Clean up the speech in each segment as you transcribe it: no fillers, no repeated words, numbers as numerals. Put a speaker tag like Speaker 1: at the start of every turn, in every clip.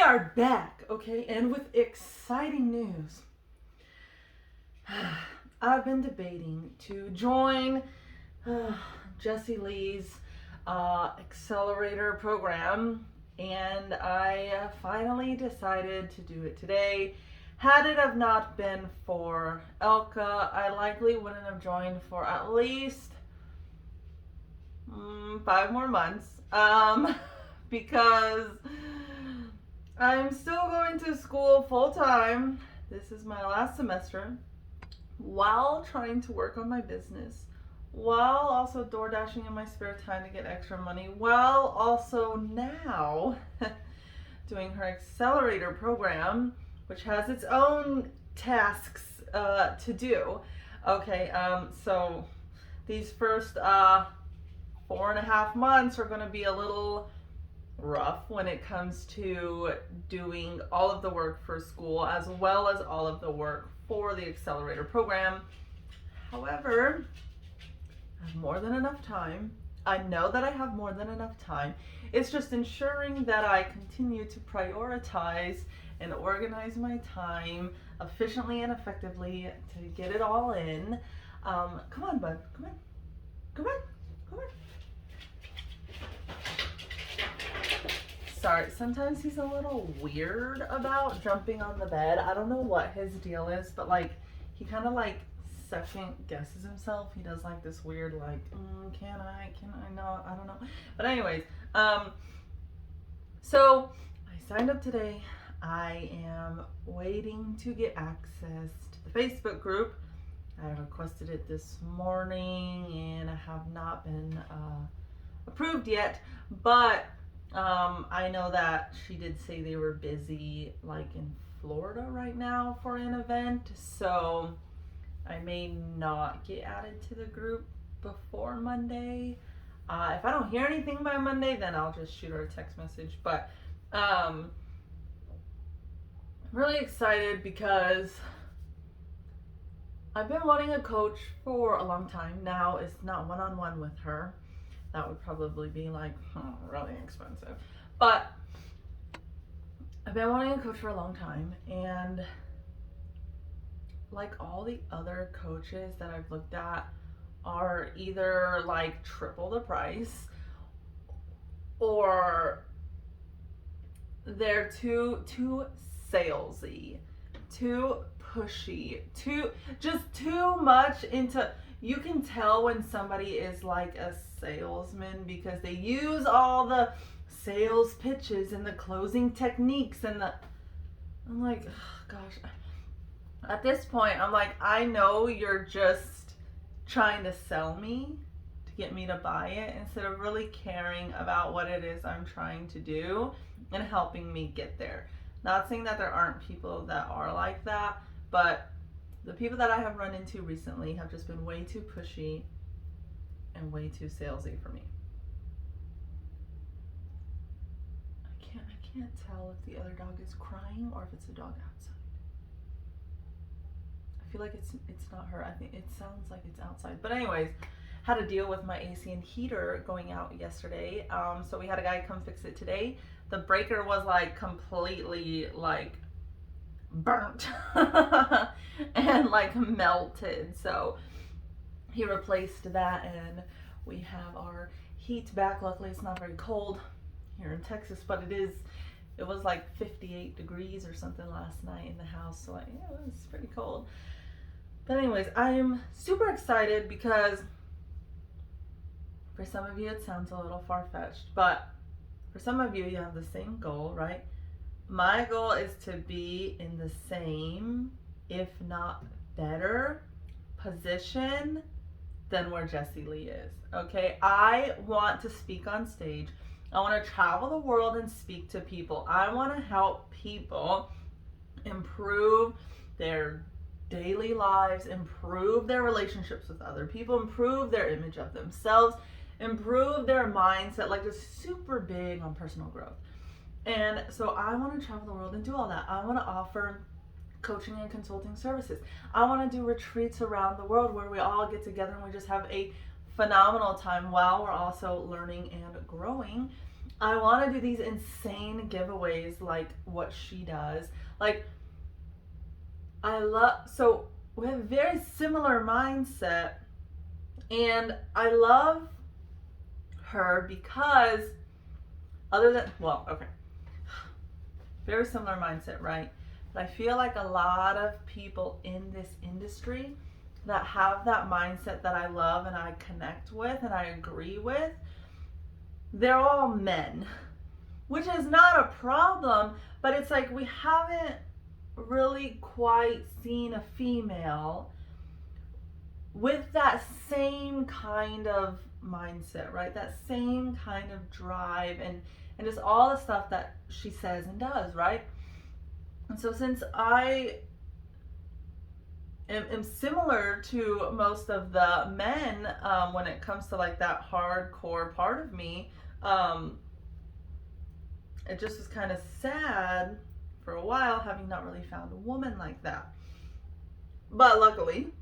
Speaker 1: are back, okay, and with exciting news. I've been debating to join Jessie Lee's Accelerator program, and I finally decided to do it today. Had it have not been for Elka, I likely wouldn't have joined for at least 5 more months, because I'm still going to school full time. This is my last semester, while trying to work on my business, while also door dashing in my spare time to get extra money, while also now doing her Accelerator program, which has its own tasks to do. Okay, so these first 4.5 months are going to be a little rough when it comes to doing all of the work for school as well as all of the work for the Accelerator program. However, I have more than enough time. I know that I have more than enough time. It's just ensuring that I continue to prioritize and organize my time efficiently and effectively to get it all in. Come on, bud. Come on. Come on. Come on. Sorry, sometimes he's a little weird about jumping on the bed. I don't know what his deal is, but like he kind of like second guesses himself. He does like this weird like, can I, no, I don't know. But anyways, so I signed up today. I am waiting to get access to the Facebook group. I requested it this morning and I have not been approved yet, but I know that she did say they were busy like in Florida right now for an event, so I may not get added to the group before Monday. If I don't hear anything by Monday, then I'll just shoot her a text message. But I'm really excited because I've been wanting a coach for a long time. Now it's not one-on-one with her. That would probably be like really expensive. But I've been wanting a coach for a long time, and like all the other coaches that I've looked at are either like triple the price or they're too salesy, too pushy, too much into. You can tell when somebody is like a salesman because they use all the sales pitches and the closing techniques and I'm like, oh, gosh. At this point, I'm like, I know you're just trying to sell me to get me to buy it instead of really caring about what it is I'm trying to do and helping me get there. Not saying that there aren't people that are like that, but the people that I have run into recently have just been way too pushy and way too salesy for me. I can't tell if the other dog is crying or if it's a dog outside. I feel like it's not her. I think it sounds like it's outside. But anyways, had to deal with my AC and heater going out yesterday. So we had a guy come fix it today. The breaker was like completely like burnt and like melted, so he replaced that and we have our heat back. Luckily it's not very cold here in Texas, but it was like 58 degrees or something last night in the house, so it was pretty cold. But anyways, I am super excited because for some of you it sounds a little far-fetched, but for some of you have the same goal, right? My goal is to be in the same, if not better, position than where Jessie Lee is. Okay, I want to speak on stage. I want to travel the world and speak to people. I want to help people improve their daily lives, improve their relationships with other people, improve their image of themselves, improve their mindset, like just super big on personal growth. And so I want to travel the world and do all that. I want to offer coaching and consulting services. I want to do retreats around the world where we all get together and we just have a phenomenal time while we're also learning and growing. I want to do these insane giveaways like what she does. Like, so we have a very similar mindset, and I love her because, very similar mindset, right? But I feel like a lot of people in this industry that have that mindset that I love and I connect with and I agree with, they're all men, which is not a problem, but it's like we haven't really quite seen a female with that same kind of mindset, right? That same kind of drive and just all the stuff that she says and does, right? And so since I am similar to most of the men when it comes to like that hardcore part of me, it just was kind of sad for a while having not really found a woman like that. But luckily,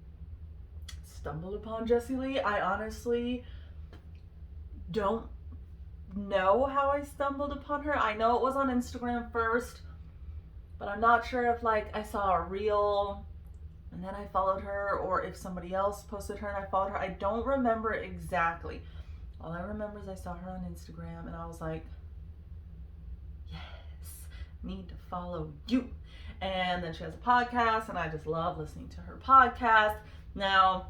Speaker 1: stumbled upon Jessie Lee. I honestly don't know how I stumbled upon her. I know it was on Instagram first, but I'm not sure if like I saw a reel and then I followed her, or if somebody else posted her and I followed her. I don't remember exactly. All I remember is I saw her on Instagram and I was like, yes, need to follow you. And then she has a podcast and I just love listening to her podcast. Now,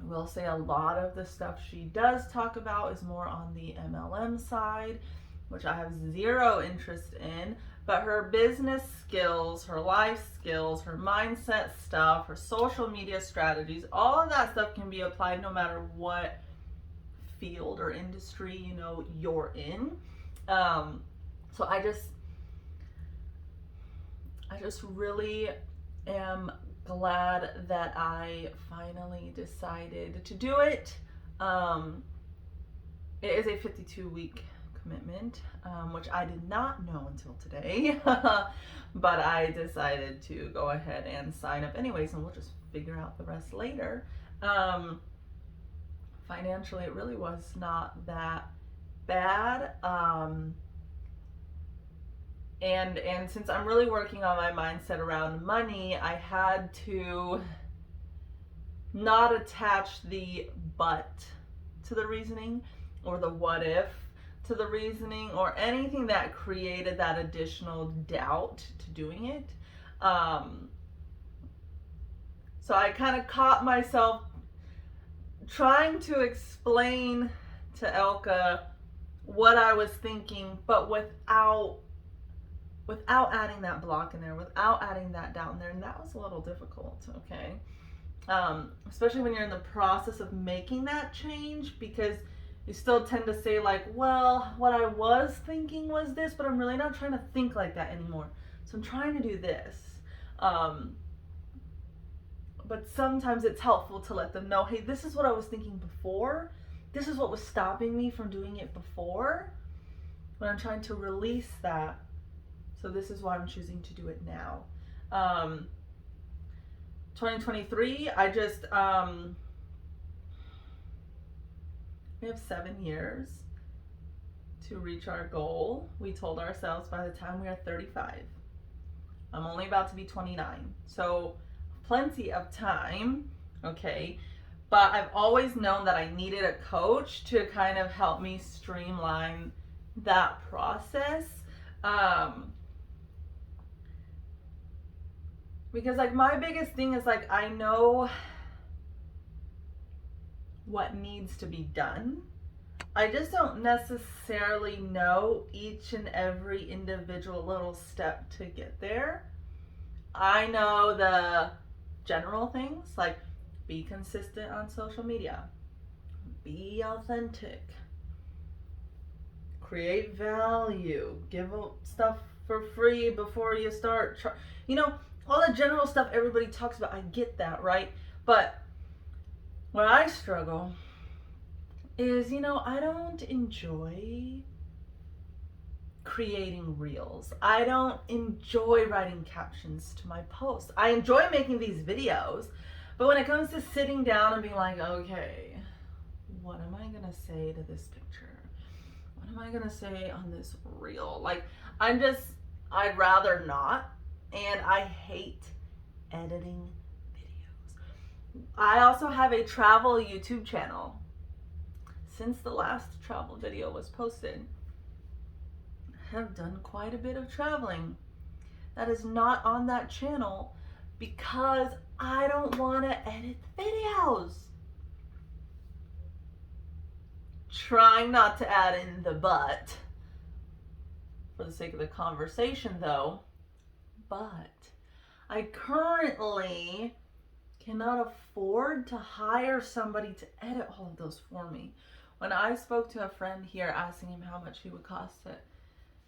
Speaker 1: I will say a lot of the stuff she does talk about is more on the MLM side, which I have zero interest in. But her business skills, her life skills, her mindset stuff, her social media strategies, all of that stuff can be applied no matter what field or industry, you know, you're in. So I just really am glad that I finally decided to do it. It is a 52-week commitment, which I did not know until today, but I decided to go ahead and sign up anyways, and we'll just figure out the rest later. Financially, it really was not that bad. And since I'm really working on my mindset around money, I had to not attach the but to the reasoning, or the what if to the reasoning, or anything that created that additional doubt to doing it. So I kind of caught myself trying to explain to Elka what I was thinking, but without adding that block in there, without adding that doubt in there. And that was a little difficult, okay? Especially when you're in the process of making that change, because you still tend to say like, well, what I was thinking was this, but I'm really not trying to think like that anymore. So I'm trying to do this. But sometimes it's helpful to let them know, hey, this is what I was thinking before. This is what was stopping me from doing it before. But I'm trying to release that. So this is why I'm choosing to do it now. 2023, we have 7 years to reach our goal. We told ourselves by the time we are 35. I'm only about to be 29. So plenty of time, okay? But I've always known that I needed a coach to kind of help me streamline that process. Because like my biggest thing is like, I know what needs to be done. I just don't necessarily know each and every individual little step to get there. I know the general things, like be consistent on social media, be authentic, create value, give stuff for free before you start, all the general stuff everybody talks about. I get that, right? But where I struggle is, I don't enjoy creating reels. I don't enjoy writing captions to my posts. I enjoy making these videos, but when it comes to sitting down and being like, okay, what am I gonna say to this picture? What am I gonna say on this reel? Like, I'd rather not, and I hate editing videos. I also have a travel YouTube channel. Since the last travel video was posted, I have done quite a bit of traveling. That is not on that channel because I don't want to edit videos. Trying not to add in the but for the sake of the conversation though, but I currently cannot afford to hire somebody to edit all of those for me. When I spoke to a friend here asking him how much he would cost to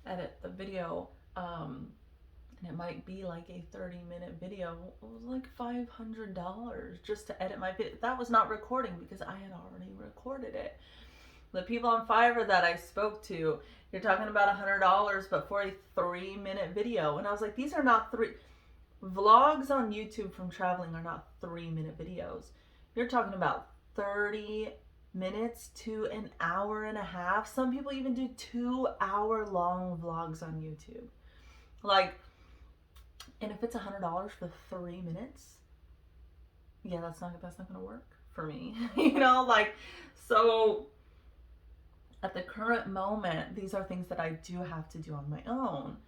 Speaker 1: edit the video, and it might be like a 30-minute video, it was like $500 just to edit my video. That was not recording because I had already recorded it. The people on Fiverr that I spoke to, you're talking about $100, but for a 3-minute video. And I was like, these are not vlogs on YouTube from traveling are not 3-minute videos. You're talking about 30 minutes to an hour and a half. Some people even do 2-hour-long vlogs on YouTube. Like, and if it's $100 for 3 minutes, yeah, that's not gonna work for me. Like, so at the current moment, these are things that I do have to do on my own,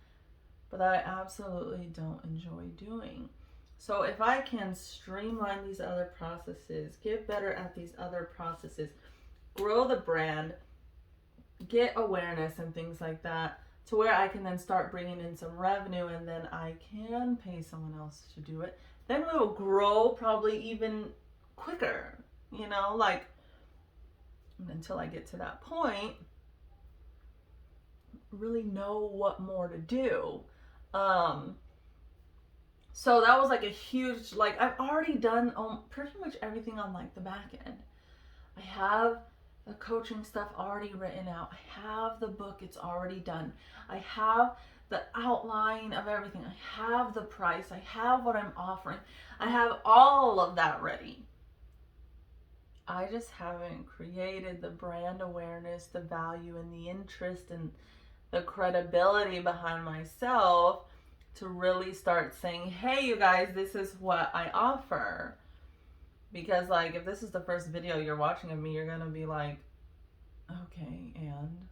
Speaker 1: but that I absolutely don't enjoy doing. So if I can streamline these other processes, get better at these other processes, grow the brand, get awareness and things like that, to where I can then start bringing in some revenue, and then I can pay someone else to do it, then we will grow probably even quicker, like, until I get to that point, really know what more to do. So that was like a huge, like, I've already done pretty much everything on like the back end. I have the coaching stuff already written out. I have the book, it's already done. I have the outline of everything. I have the price. I have what I'm offering. I have all of that ready. I just haven't created the brand awareness, the value, and the interest and the credibility behind myself to really start saying, hey, you guys, this is what I offer. Because, like, if this is the first video you're watching of me, you're going to be like, okay, and?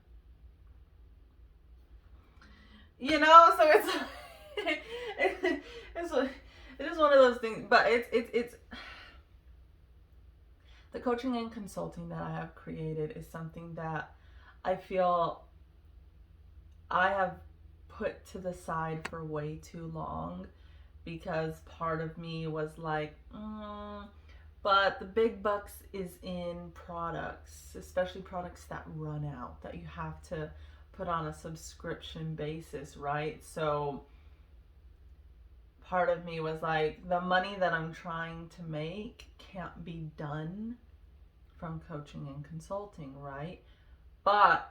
Speaker 1: So it's, it is one of those things, but it's, the coaching and consulting that I have created is something that I feel I have put to the side for way too long, because part of me was like, but the big bucks is in products, especially products that run out, that you have to put on a subscription basis, right? So part of me was like, the money that I'm trying to make can't be done from coaching and consulting, right? But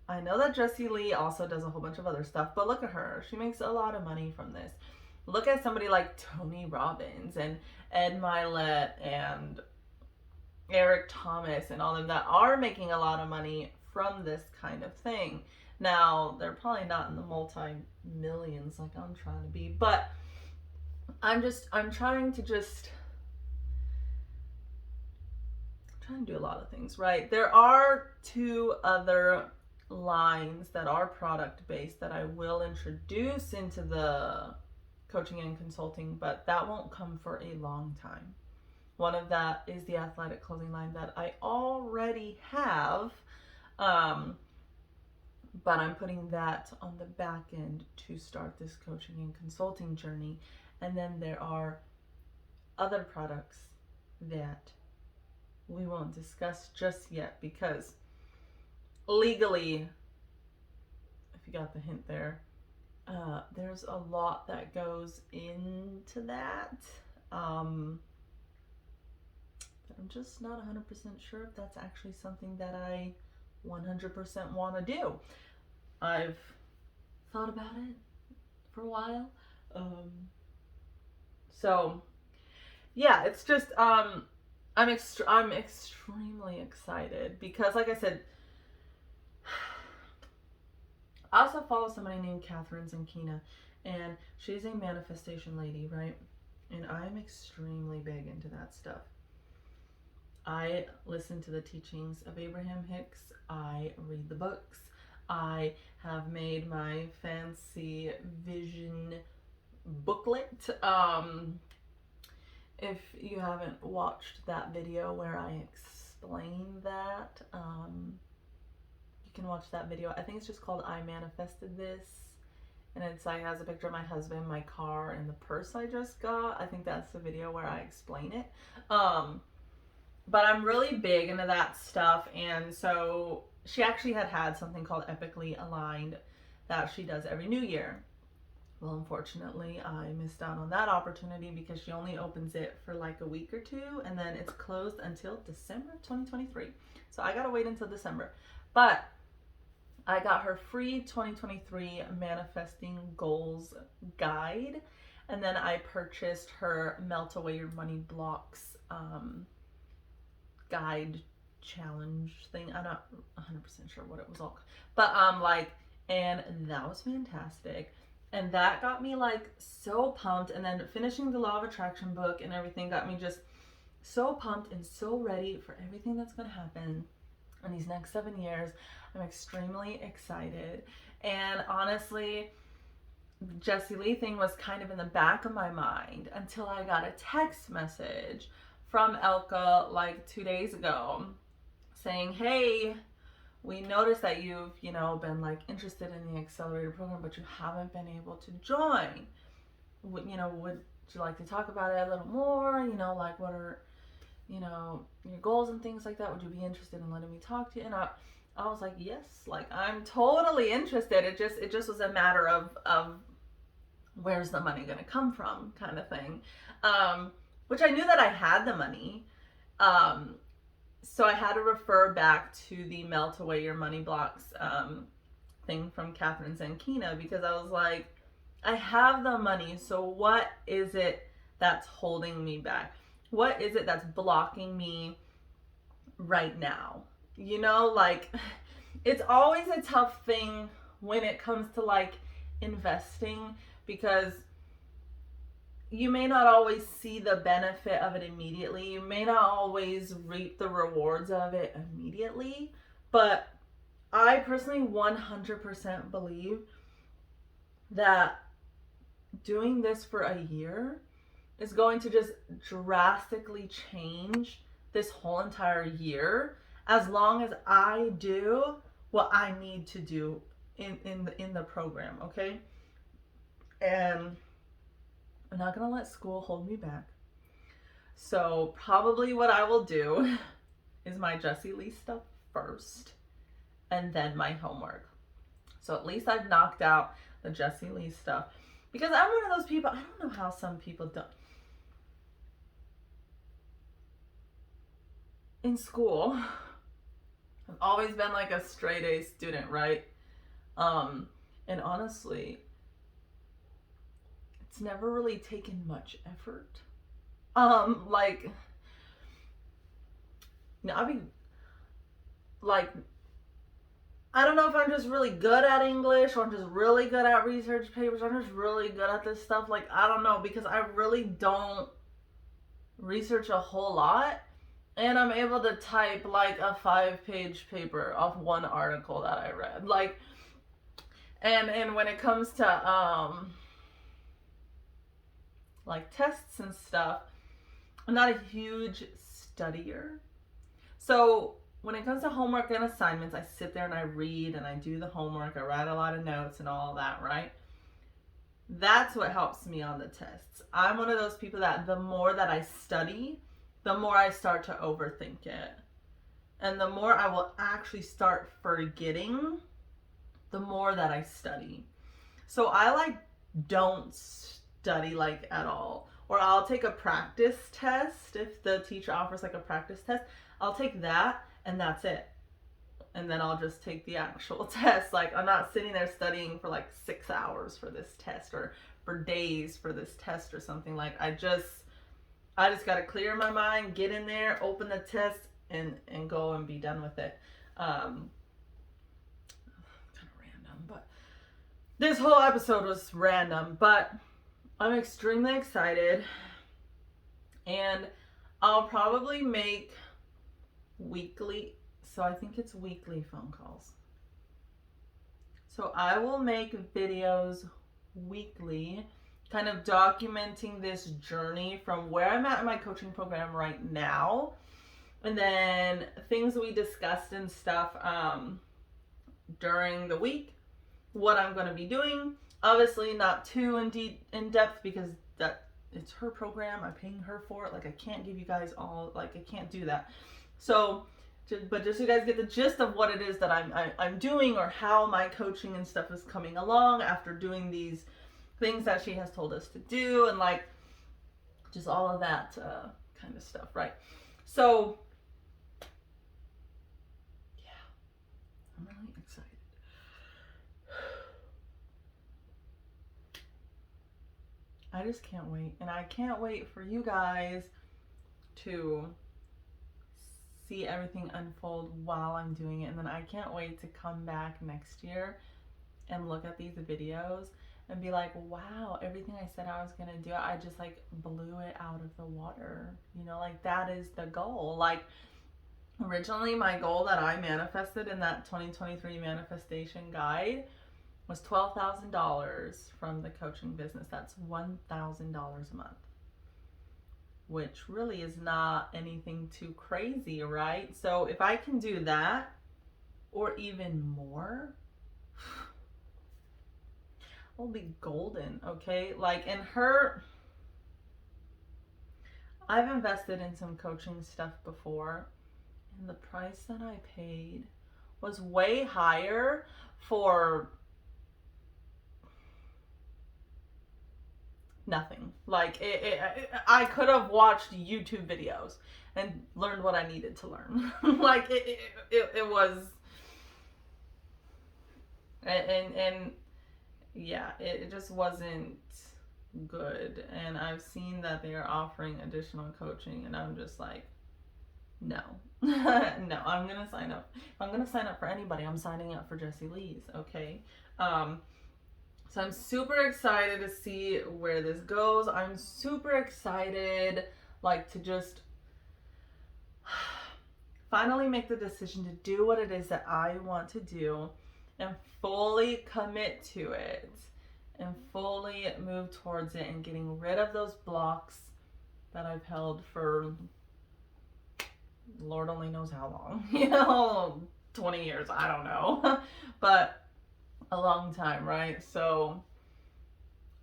Speaker 1: I know that Jessie Lee also does a whole bunch of other stuff, but look at her. She makes a lot of money from this. Look at somebody like Tony Robbins and Ed Milet and Eric Thomas and all of them that are making a lot of money from this kind of thing. Now, they're probably not in the multi-millions like I'm trying to be, but I'm trying to do a lot of things, right? There are 2 other lines that are product based that I will introduce into the coaching and consulting, but that won't come for a long time. One of that is the athletic clothing line that I already have, but I'm putting that on the back end to start this coaching and consulting journey. And then there are other products that we won't discuss just yet, because legally, if you got the hint there, there's a lot that goes into that. I'm just not 100% sure if that's actually something that I 100% want to do. I've thought about it for a while. So yeah, it's just, I'm extremely excited because, like I said, I also follow somebody named Catherine Zankina, and she's a manifestation lady, right? And I'm extremely big into that stuff. I listen to the teachings of Abraham Hicks. I read the books. I have made my fancy vision booklet. If you haven't watched that video where I explain that, you can watch that video. I think it's just called I Manifested This. And it's like has a picture of my husband, my car, and the purse I just got. I think that's the video where I explain it. But I'm really big into that stuff. And so she actually had something called Epically Aligned that she does every New Year. Well, unfortunately, I missed out on that opportunity because she only opens it for like a week or two, and then it's closed until December 2023. So I gotta wait until December. But I got her free 2023 Manifesting Goals guide, and then I purchased her Melt Away Your Money Blocks guide challenge thing. I'm not 100% sure what it was all, but and that was fantastic. And that got me like so pumped. And then finishing the Law of Attraction book and everything got me just so pumped and so ready for everything that's going to happen in these next 7 years. I'm extremely excited. And honestly, Jessie Lee thing was kind of in the back of my mind until I got a text message from Elka like 2 days ago saying, hey, we noticed that you've, been like interested in the Accelerator program, but you haven't been able to join. Would you like to talk about it a little more? Like what are, your goals and things like that? Would you be interested in letting me talk to you? And I was like, yes, like I'm totally interested. It just was a matter of where's the money going to come from kind of thing. Which I knew that I had the money. So I had to refer back to the Melt Away Your Money Blocks thing from Catherine Zankina, because I was like, I have the money, so what is it that's holding me back? What is it that's blocking me right now? Like it's always a tough thing when it comes to like investing, because you may not always see the benefit of it immediately. You may not always reap the rewards of it immediately. But I personally 100% believe that doing this for a year is going to just drastically change this whole entire year, as long as I do what I need to do in the program, okay? And I'm not going to let school hold me back. So probably what I will do is my Jessie Lee stuff first, and then my homework. So at least I've knocked out the Jessie Lee stuff. Because I'm one of those people, I don't know how some people don't. In school, I've always been like a straight A student, right? And honestly, it's never really taken much effort. Like, I'd be like, I don't know if I'm just really good at English, or I'm just really good at research papers, or I'm just really good at this stuff. Like, I don't know, because I really don't research a whole lot. And I'm able to type like a 5-page paper off one article that I read. Like, and when it comes to, like tests and stuff, I'm not a huge studier. So when it comes to homework and assignments, I sit there and I read and I do the homework. I write a lot of notes and all that, right? That's what helps me on the tests. I'm one of those people that the more that I study, the more I start to overthink it. And the more I will actually start forgetting, the more that I study. So I like don't study like at all. Or I'll take a practice test. If the teacher offers like a practice test, I'll take that and that's it. And then I'll just take the actual test. Like, I'm not sitting there studying for like 6 hours for this test, or for days for this test or something. Like, I just got to clear my mind, get in there, open the test, and go and be done with it. Kind of random, but this whole episode was random, but I'm extremely excited, and I'll probably make weekly, so I think it's weekly phone calls. So I will make videos weekly, kind of documenting this journey from where I'm at in my coaching program right now, and then things we discussed and stuff during the week, what I'm going to be doing. Obviously not too in depth because that it's her program. I'm paying her for it. Like, I can't give you guys all, like, I can't do that. So, but just so you guys get the gist of what it is that I'm doing, or how my coaching and stuff is coming along after doing these things that she has told us to do, and like just all of that kind of stuff, right? So yeah, I'm really excited. I just can't wait, and I can't wait for you guys to see everything unfold while I'm doing it. And then I can't wait to come back next year and look at these videos and be like, wow, everything I said I was gonna do, I just like blew it out of the water. You know, like, that is the goal. Like, originally my goal that I manifested in that 2023 manifestation guide was $12,000 from the coaching business. That's $1,000 a month, which really is not anything too crazy, right? So if I can do that, or even more, I'll be golden, okay? Like, in her, I've invested in some coaching stuff before, and the price that I paid was way higher for nothing. Like, I could have watched YouTube videos and learned what I needed to learn. Like, it was, and yeah, it just wasn't good. And I've seen that they are offering additional coaching, and I'm just like, no. No, I'm gonna sign up. If I'm gonna sign up for anybody, I'm signing up for Jessie Lee's, okay? So I'm super excited to see where this goes. I'm super excited, like, to just finally make the decision to do what it is that I want to do, and fully commit to it, and fully move towards it, and getting rid of those blocks that I've held for Lord only knows how long, 20 years, I don't know, but a long time, right? So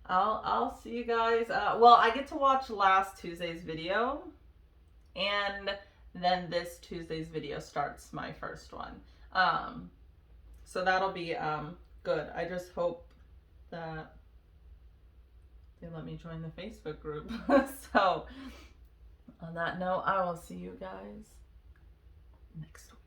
Speaker 1: I'll see you guys. Well, I get to watch last Tuesday's video, and then this Tuesday's video starts my first one. So that'll be good. I just hope that they let me join the Facebook group. So on that note, I will see you guys next week.